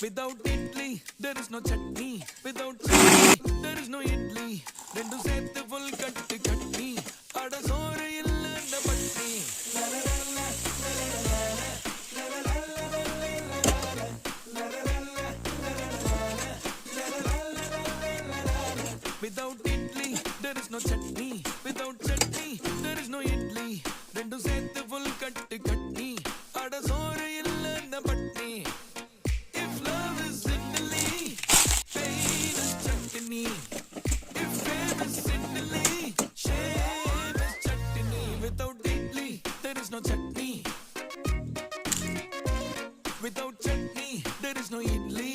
Without idli, there is no chutney. Without chutney, there is no idli. Rendu sethu full katti katti. Ada soru illa na patti. Without idli, there is no chutney. Without chutney, there is no idli. Rendu sethu full katti katti.